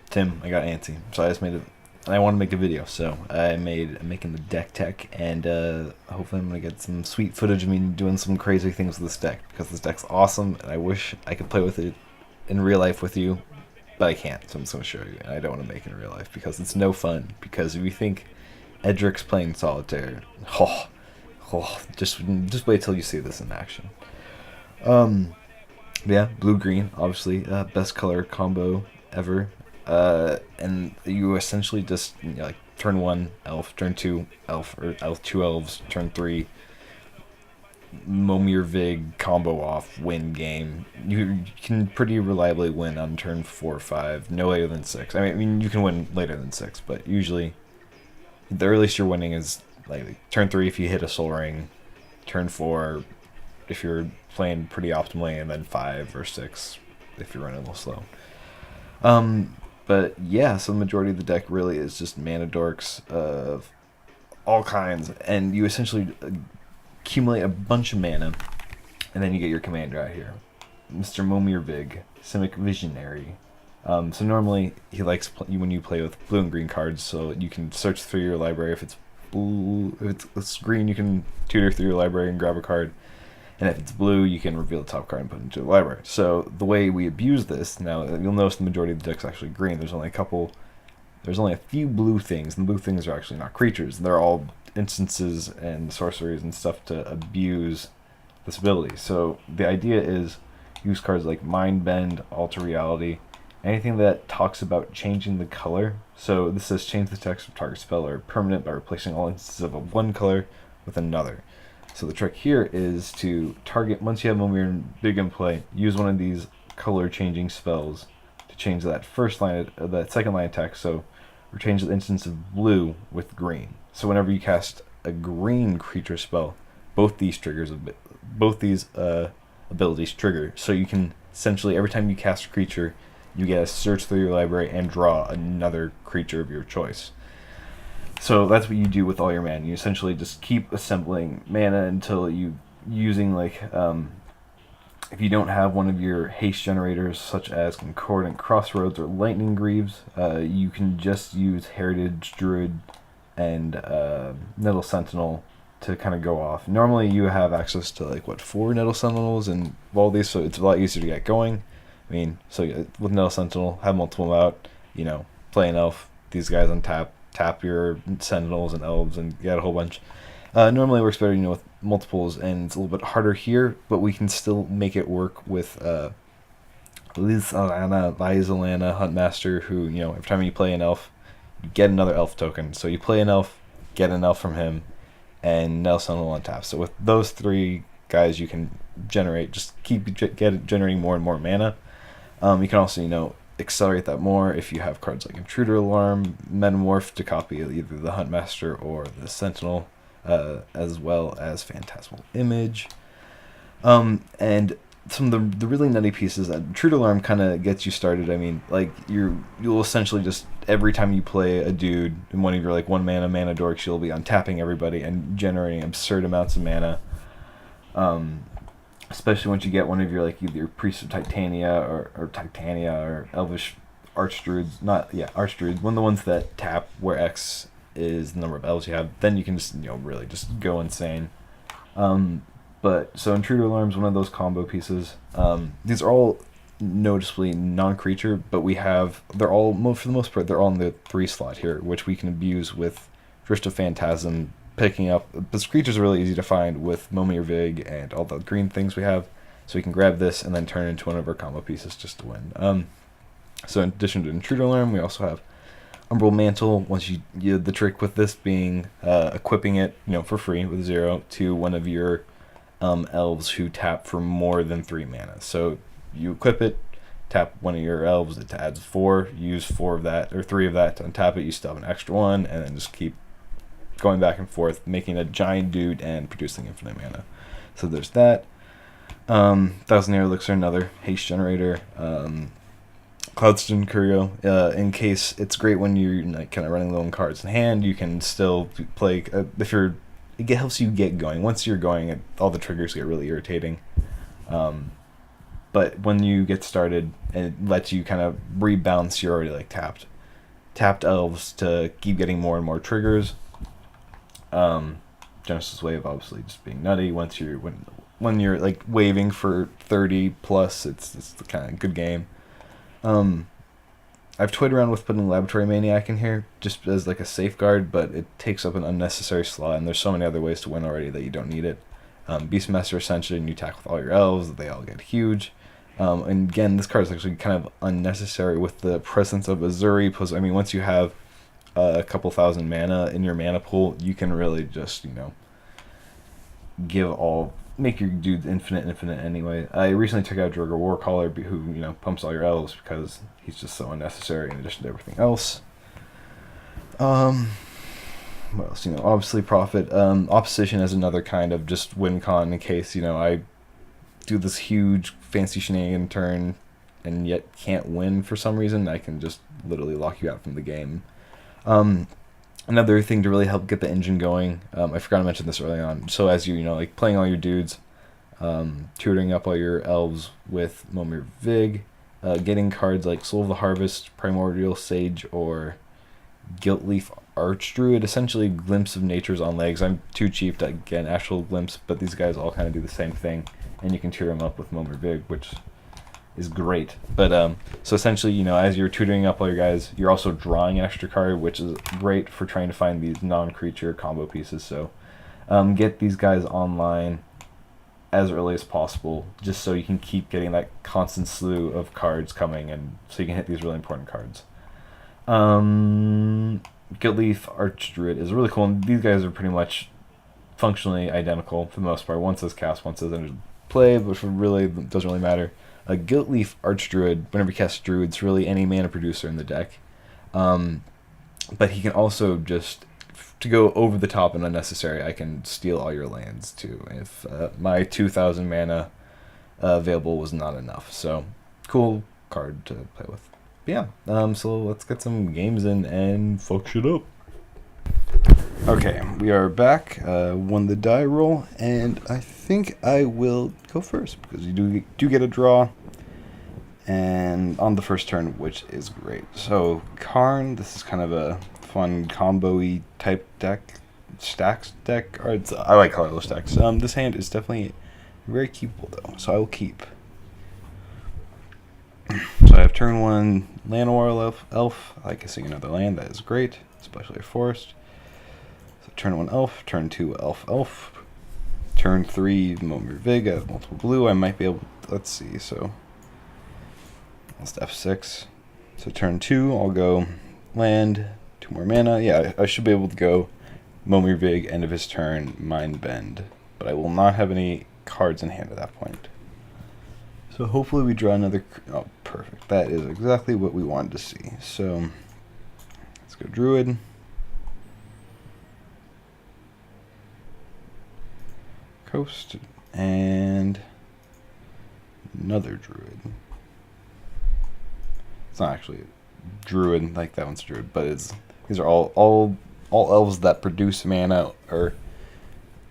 Tim, I got antsy, so I just made it. I want to make a video, so I'm making the deck tech, and hopefully I'm gonna get some sweet footage of me doing some crazy things with this deck because this deck's awesome, and I wish I could play with it in real life with you, but I can't. So I'm just gonna show you, and I don't want to make it in real life because it's no fun. Because if you think Edric's playing solitaire, just wait till you see this in action. Um, yeah, blue green, obviously, best color combo ever. And you essentially just like turn one elf, turn two elf, or elf two elves, turn three Momir Vig combo off, win game. You can pretty reliably win on turn 4 or 5, no later than 6. I mean you can win later than 6, but usually the earliest you're winning is like turn 3 if you hit a soul ring, turn 4 if you're playing pretty optimally, and then 5 or 6 if you're running a little slow. But yeah, so the majority of the deck really is just mana dorks of all kinds, and you essentially accumulate a bunch of mana, and then you get your commander out here, Mr. Momir Vig, Simic Visionary. So normally he likes when you play with blue and green cards, so you can search through your library. If it's blue, if it's green, you can tutor through your library and grab a card. And if it's blue, you can reveal the top card and put it into the library. So the way we abuse this, now you'll notice the majority of the deck's actually green. There's only a few blue things, and the blue things are actually not creatures. They're all instances and sorceries and stuff to abuse this ability. So the idea is use cards like Mind Bend, Alter Reality, anything that talks about changing the color. So this says change the text of target spell or permanent by replacing all instances of one color with another. So the trick here is to target, once you have Momir Vig in play, use one of these color changing spells to change that that second line of text. So or change the instance of blue with green. So whenever you cast a green creature spell, both these abilities trigger. So you can essentially, every time you cast a creature, you get to search through your library and draw another creature of your choice. So that's what you do with all your mana. You essentially just keep assembling mana until using like if you don't have one of your haste generators such as Concordant Crossroads or Lightning Greaves, you can just use Heritage Druid and Nettle Sentinel to kind of go off. Normally you have access to like 4 Nettle Sentinels and all these, so it's a lot easier to get going. I mean, so with Nettle Sentinel, have multiple out, play an elf, these guys on tap your Sentinels and Elves and get a whole bunch. Normally it works better, with multiples, and it's a little bit harder here, but we can still make it work with Lysalana, Huntmaster, who, every time you play an elf, you get another elf token. So you play an elf, get an elf from him, and Nettle Sentinel on tap. So with those 3 guys, you can generating more and more mana. You can also, accelerate that more if you have cards like Intruder Alarm, Metamorph to copy either the Huntmaster or the Sentinel, as well as Phantasmal Image. And some of the really nutty pieces, Intruder Alarm kind of gets you started. I mean, like you'll essentially just, every time you play a dude in one of your 1 mana dorks, you'll be untapping everybody and generating absurd amounts of mana. Especially once you get one of your either your Priest of Titania or Titania or Elvish Archdruids, Archdruids, one of the ones that tap where X is the number of elves you have, then you can just really just go insane. But so Intruder Alarm is one of those combo pieces. These are all noticeably non-creature, but they're all, for the most part, they're all in the 3 slot here, which we can abuse with Drift of Phantasm, picking up. This creatures are really easy to find with Momir Vig and all the green things we have, so we can grab this and then turn it into one of our combo pieces just to win. So in addition to Intruder Alarm, we also have Umbral Mantle. Once the trick with this being equipping it, for free with 0 to one of your elves who tap for more than 3 mana. So you equip it, tap one of your elves, it adds 4, use 4 of that or 3 of that to untap it, you still have an extra 1, and then just keep going back and forth, making a giant dude and producing infinite mana. So there's that. Thousand Year Elixir, another haste generator. Cloudstone Curio, in case it's great when you're kind of running low on cards in hand, you can still play it helps you get going. Once you're going, all the triggers get really irritating. but when you get started, it lets you kind of rebalance your already like tapped elves to keep getting more and more triggers. Genesis Wave obviously just being nutty. Once you're when you're like waving for 30 plus, it's the kind of good game. I've toyed around with putting Laboratory Maniac in here just as like a safeguard, but it takes up an unnecessary slot, and there's so many other ways to win already that you don't need it. Beastmaster Ascension, you attack with all your elves, they all get huge. And again, this card is actually kind of unnecessary with the presence of Azuri, because I mean, once you have a couple thousand mana in your mana pool, you can really just, you know, make your dudes infinite anyway. I recently took out Drogo Warcaller, who, you know, pumps all your elves because he's just so unnecessary in addition to everything else. What else? You know, obviously Prophet. Opposition is another kind of just win con in case, you know, I do this huge fancy shenanigan turn and yet can't win for some reason. I can just literally lock you out from the game. Another thing to really help get the engine going, I forgot to mention this early on. So as you know, like playing all your dudes, tutoring up all your elves with Momir Vig, getting cards like Soul of the Harvest, Primordial Sage, or Guiltleaf Archdruid, essentially Glimpse of Nature's on legs. I'm too cheap to get an actual glimpse, but these guys all kind of do the same thing, and you can tutor them up with Momir Vig, which is great. But so essentially, you know, as you're tutoring up all your guys, you're also drawing an extra card, which is great for trying to find these non-creature combo pieces. So get these guys online as early as possible, just so you can keep getting that constant slew of cards coming, and so you can hit these really important cards. Guiltleaf Archdruid is really cool, and these guys are pretty much functionally identical for the most part. One says cast, one says enter play, which really doesn't really matter. A Guiltleaf Archdruid, whenever you cast Druid's really any mana producer in the deck. But he can also just, to go over the top and unnecessary, I can steal all your lands too, if my 2,000 mana available was not enough. So, cool card to play with. But yeah, so let's get some games in and fuck shit up. Okay, we are back. Won the die roll, and I think I will go first because you do get a draw, and on the first turn, which is great. So Karn, this is kind of a fun combo-y type deck, stacks deck. Or I like colorless stacks. This hand is definitely very keepable though, so I will keep. So I have turn 1 Llanowar Elf. I can sing another land. That is great, especially a forest. Turn 1 elf, turn 2 elf, turn 3 Momir Vig. I have multiple blue. I might be able to, let's see, so that's F6. So turn 2, I'll go land, 2 more mana. Yeah, I should be able to go Momir Vig, end of his turn, Mind Bend. But I will not have any cards in hand at that point. So hopefully we draw another, oh perfect. That is exactly what we wanted to see. So let's go Druid. Coast, and another Druid. It's not actually a Druid, like that one's a Druid, but these are all elves that produce mana or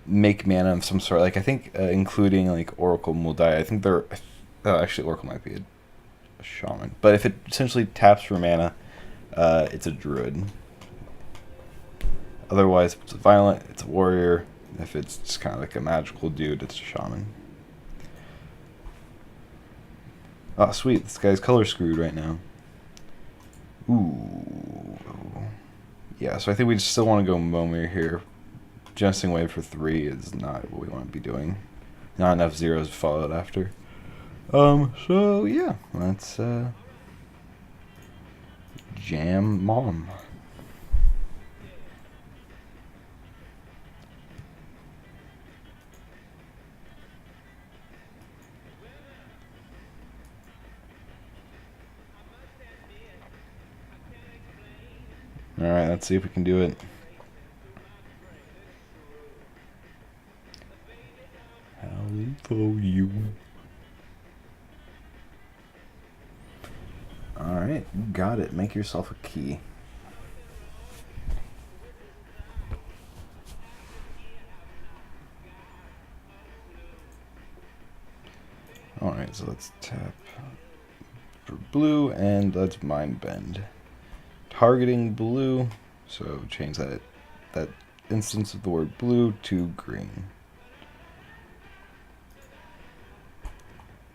make mana of some sort. Like I think including like Oracle Muldai, I think they're actually Oracle might be a shaman, but if it essentially taps for mana, it's a Druid. Otherwise, if it's a violent, it's a warrior. If it's just kind of like a magical dude, it's a shaman. Oh, sweet. This guy's color screwed right now. Ooh. Yeah, so I think we still want to go Momir here. Genesting Wave for 3 is not what we want to be doing. Not enough zeros to follow it after. So yeah, let's jam Mom. Alright, let's see if we can do it. I'll for you. Alright, you got it. Make yourself a key. Alright, So let's tap for blue and let's mind bend. Targeting blue, so change that instance of the word blue to green.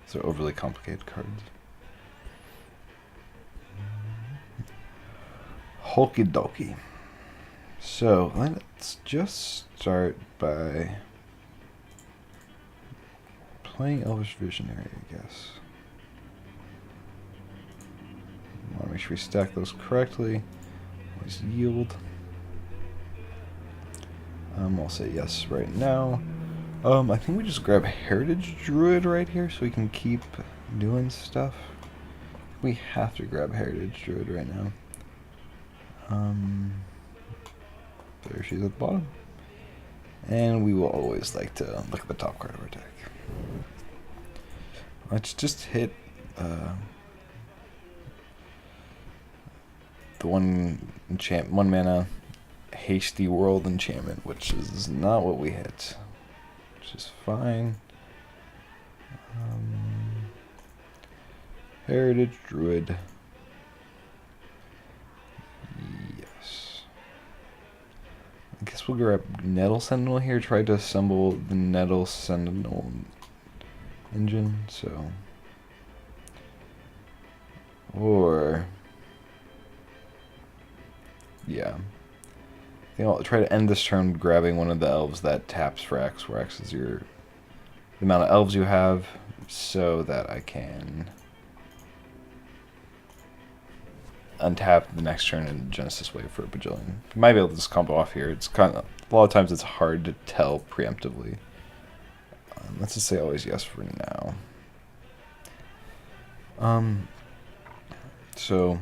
So overly complicated cards. Hulky dokey. So let's just start by playing Elvish Visionary, I guess. Want to make sure we stack those correctly. Always yield. I'll say yes right now. I think we just grab Heritage Druid right here so we can keep doing stuff. We have to grab Heritage Druid right now. There she is at the bottom. And we will always like to look at the top card of our deck. Let's just hit the one mana Hasty World enchantment, which is not what we hit, which is fine. Heritage Druid. Yes. I guess we'll grab Nettle Sentinel here. Try to assemble the Nettle Sentinel engine, so. Or. Yeah. I think I'll try to end this turn grabbing one of the elves that taps for X, where X is the amount of elves you have, so that I can untap the next turn and Genesis Wave for a Bajillion. You might be able to just combo off here. It's kind of a lot of times it's hard to tell preemptively. Let's just say always yes for now. So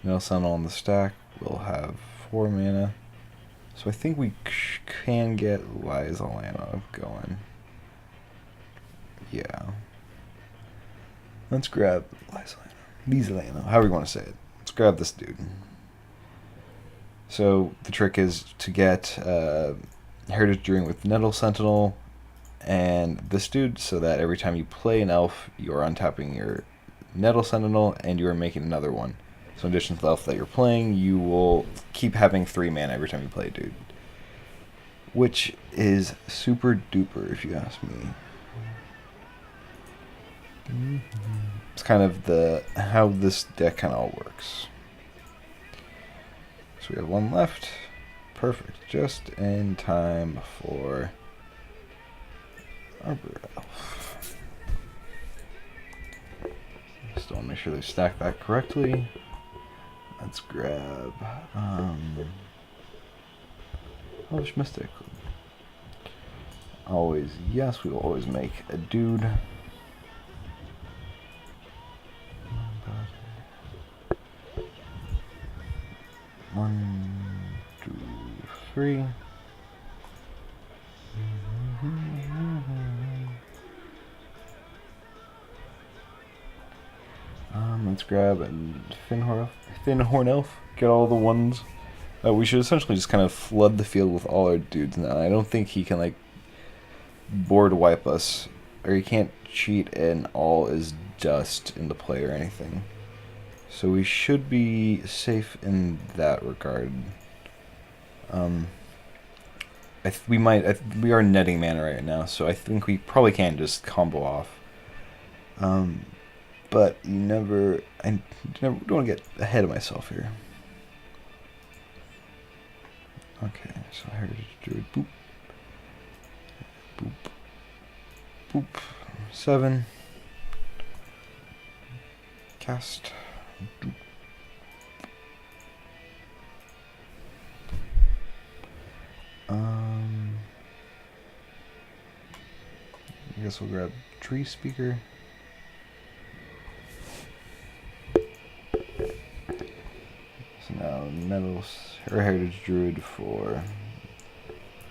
Nettle Sentinel on the stack. We'll have 4 mana. So I think we can get Liza Lana going. Yeah. Let's grab Liza Lana, however you want to say it. Let's grab this dude. So the trick is to get Heritage Druid with Nettle Sentinel and this dude, so that every time you play an elf, you are untapping your Nettle Sentinel and you are making another one. So in addition to the elf that you're playing, you will keep having 3 mana every time you play a dude. Which is super duper, if you ask me. It's kind of how this deck kind of all works. So we have 1 left. Perfect. Just in time for Arbor Elf. Still want to make sure they stack that correctly. Let's grab Hellish Mystic. Always yes, we will always make a dude. 1, 2, 3. Let's grab a Thin Horn Elf. Get all the ones. We should essentially just kind of flood the field with all our dudes now. I don't think he can like board wipe us, or he can't cheat and all is dust in the play or anything. So we should be safe in that regard. We are netting mana right now, so I think we probably can just combo off. But I never don't want to get ahead of myself here. Okay, so Heritage Druid, boop, boop, boop, 7, cast, doop. I guess we'll grab Tree Speaker. So now Nettles or Heritage Druid for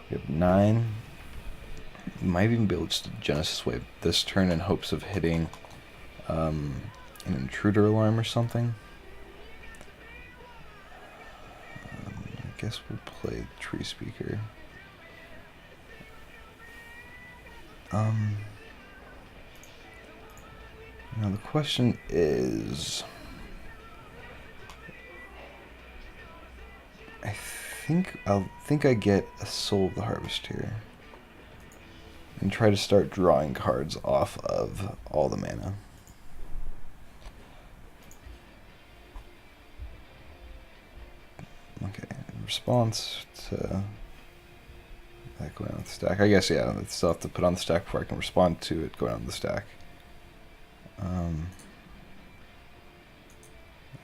we have 9. We might even be able to just Genesis Wave this turn in hopes of hitting an Intruder Alarm or something. I guess we'll play Tree Speaker. Now the question is, I think I get a Soul of the Harvest here and try to start drawing cards off of all the mana. Okay, response to that going on the stack. I guess, yeah, I still have to put on the stack before I can respond to it going on the stack. I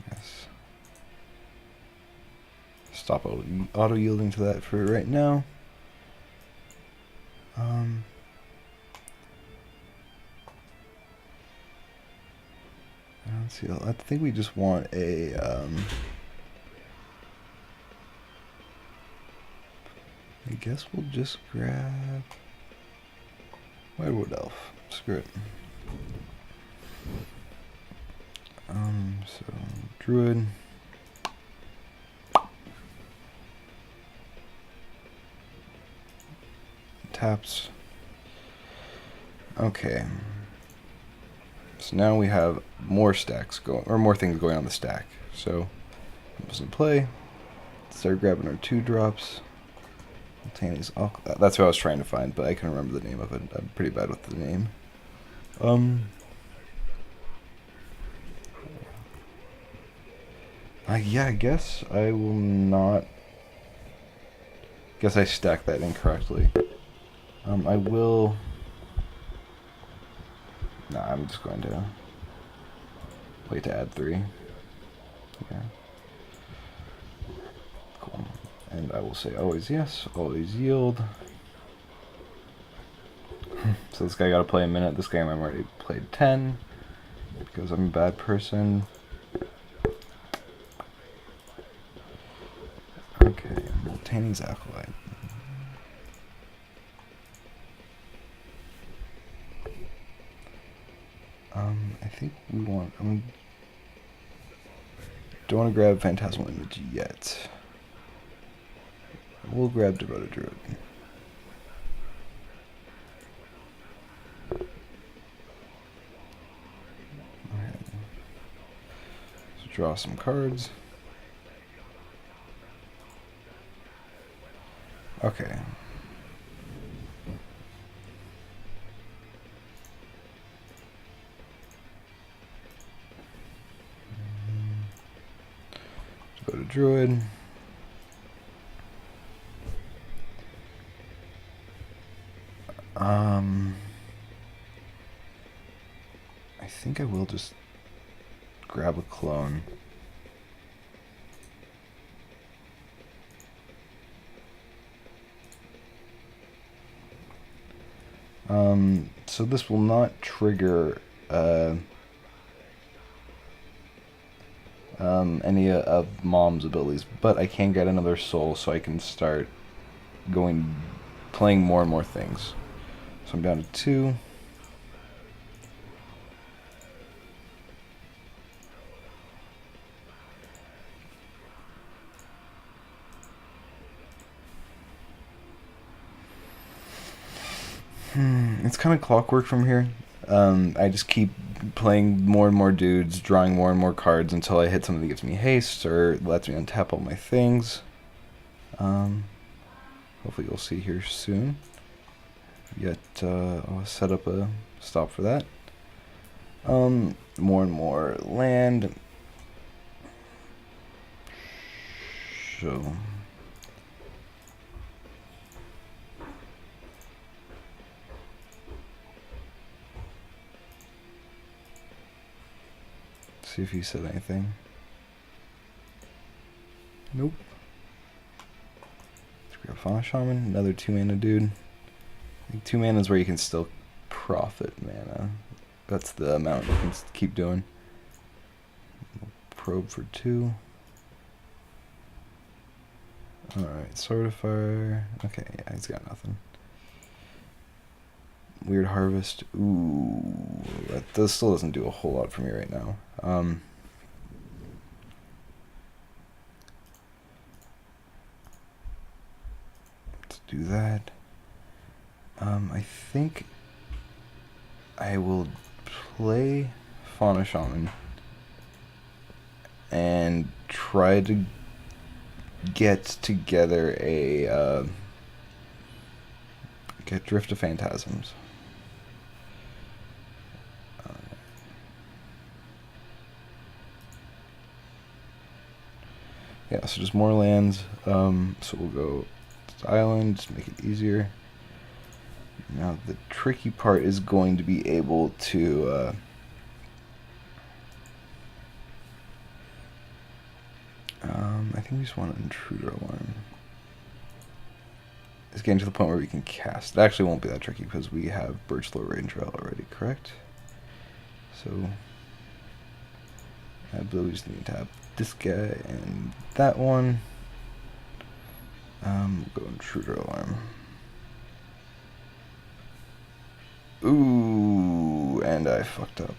guess stop auto yielding to that for right now. Let's see. I think we just want a I guess we'll just grab Whitewood Elf. Screw it. So Druid. Taps. Okay. So now we have more stacks going, or more things going on the stack. So, in play. Start grabbing our 2-drops. That's what I was trying to find, but I couldn't remember the name of it. I'm pretty bad with the name. Yeah, I guess I will not. Guess I stacked that incorrectly. I will. Nah, I'm just going to wait to add 3. Okay. Cool. And I will say always yes, always yield. So this guy got to play a minute. This game I've already played 10 because I'm a bad person. Okay, Multani's Acolyte. I think we want. Don't want to grab Phantasmal Image yet. We'll grab Devoted Druid. Okay. So draw some cards. Okay. Go to Druid. I think I will just grab a clone. So this will not trigger any of Mom's abilities, but I can get another soul, so I can start playing more and more things. So I'm down to 2. It's kind of clockwork from here. I just keep playing more and more dudes, drawing more and more cards until I hit something that gives me haste or lets me untap all my things. Hopefully you'll see here soon. Yet I'll set up a stop for that. More and more land. So see if he said anything. Nope. Let's grab Fauna Shaman, another 2 mana dude. I think 2 mana is where you can still profit mana. That's the amount you can keep doing. Probe for 2. Alright, Sword of Fire. Okay, yeah, he's got nothing. Weird Harvest. Ooh, that still doesn't do a whole lot for me right now. Let's do that. I think I will play Fauna Shaman and try to get together a get Drift of Phantasms. Yeah, so just more lands. So we'll go to island, just make it easier. Now the tricky part is going to be able to I think we just want an Intruder Alarm. It's getting to the point where we can cast. It actually won't be that tricky because we have Birchlore Ranger already, correct? So I believe we just need to tap this guy and that one. We'll go Intruder Alarm. Ooh, and I fucked up.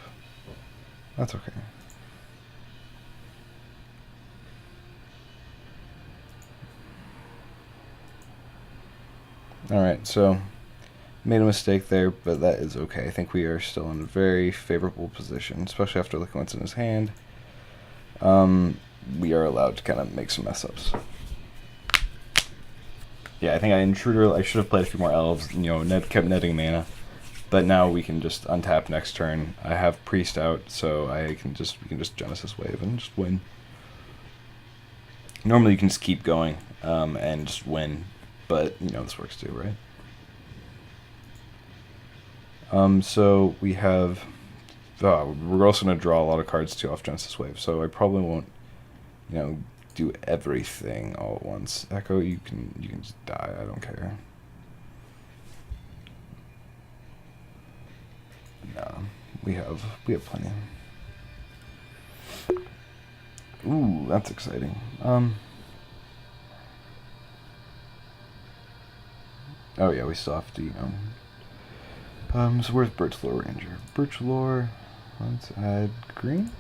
That's okay. Alright, so made a mistake there, but that is okay. I think we are still in a very favorable position, especially after looking what's in his hand. We are allowed to kind of make some mess-ups. Yeah, I think I should have played a few more elves, kept netting mana. But now we can just untap next turn. I have Priest out, so we can just Genesis Wave and just win. Normally you can just keep going and just win, but this works too, right? So we have. We're also going to draw a lot of cards too off Genesis Wave, so I probably won't, do everything all at once. Echo, you can just die. I don't care. No, we have plenty. Ooh, that's exciting. Oh yeah, we still have to, so where's Birchlore Ranger? Birchlore, let's add green?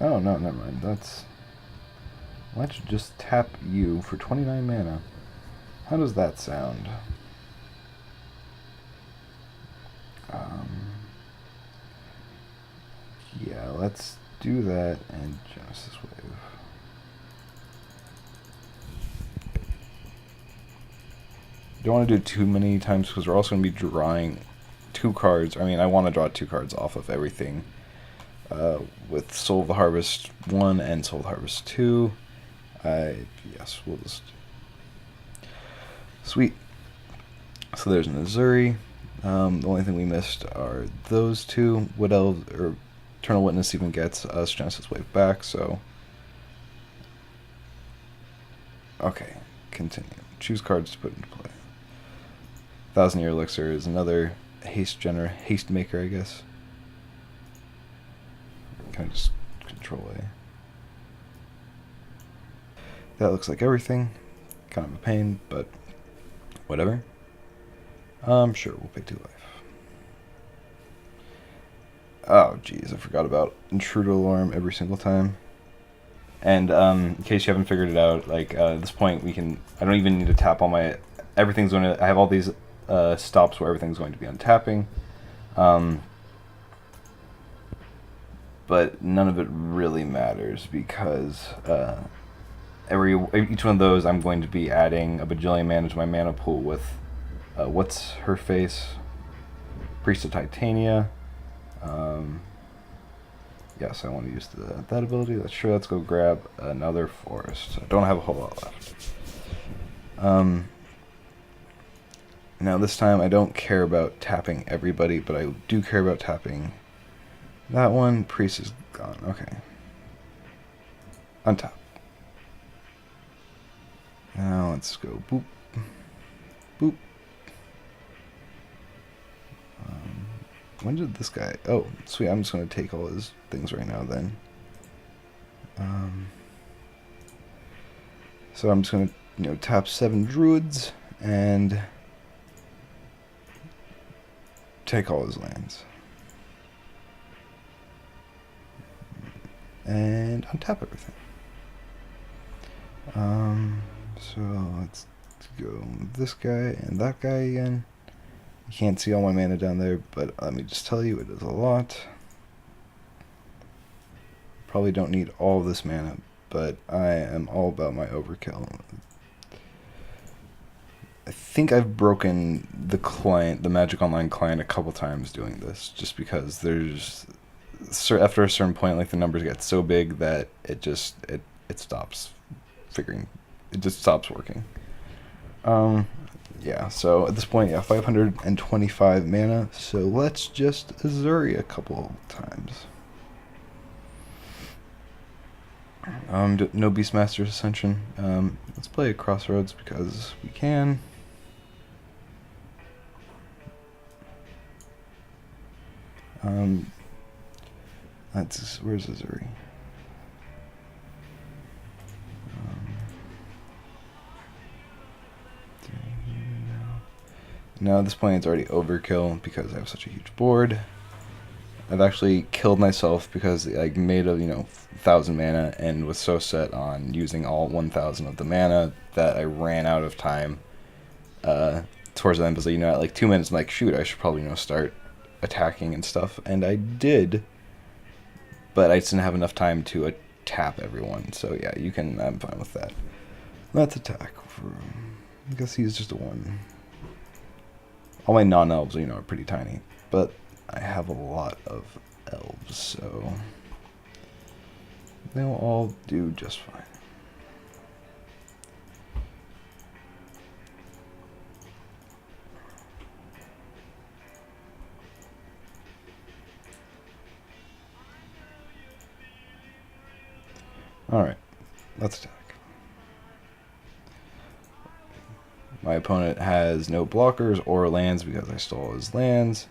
Oh no, never mind, let's just tap you for 29 mana. How does that sound? Yeah, let's do that and Genesis Wave. Don't want to do it too many times because we're also going to be drawing 2 cards. I mean, I want to draw 2 cards off of everything with Soul of the Harvest 1 and Soul of the Harvest 2. Yes, we'll just... Sweet. So there's an Azuri. The only thing we missed are those 2. Wood Elves, or Eternal Witness even gets us Genesis Wave back, so... Okay, continue. Choose cards to put into play. 1,000-Year Elixir is another haste maker, I guess. Kind of just Control A. That looks like everything. Kind of a pain, but whatever. Sure, we'll pay 2 life. Oh, jeez, I forgot about Intruder Alarm every single time. And in case you haven't figured it out, like at this point, I don't even need to tap all my. Everything's going to. I have all these stops where everything's going to be on tapping. But none of it really matters because each one of those I'm going to be adding a bajillion mana to my mana pool with what's her face, Priest of Titania. Yes, I want to use that ability. Let's go grab another forest. I don't have a whole lot left. Now this time I don't care about tapping everybody, but I do care about tapping that one. Priest is gone. Okay. Untap. Now let's go boop. Boop. When did this guy... Oh, sweet. I'm just going to take all his things right now then. So I'm just going to, tap 7 druids and take all his lands. And untap everything. So let's go this guy and that guy again. You can't see all my mana down there, but let me just tell you, it is a lot. Probably don't need all of this mana, but I am all about my overkill. I think I've broken the client, the Magic Online client, a couple times doing this, just because there's, after a certain point, like the numbers get so big that it just it stops figuring, it just stops working. Yeah, so at this point, yeah, 525 mana, so let's just Azuri a couple times. No Beastmaster's Ascension. Let's play Crossroads because we can. Where's Azuri? Now at this point it's already overkill because I have such a huge board. I've actually killed myself because I made a 1,000 mana and was so set on using all 1,000 of the mana that I ran out of time towards the end. Because at like 2 minutes I'm like, shoot, I should probably start attacking and stuff, and I did, but I just didn't have enough time to tap everyone. So yeah, I'm fine with that. Let's attack. I guess he's just a 1. All my non-elves, are pretty tiny, but I have a lot of elves, so they'll all do just fine. Alright, let's attack. My opponent has no blockers or lands because I stole his lands.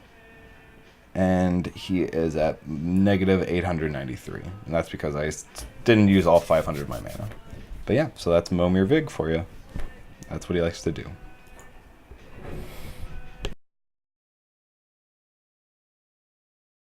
And he is at negative 893. And that's because I didn't use all 500 of my mana. But yeah, so that's Momir Vig for you. That's what he likes to do.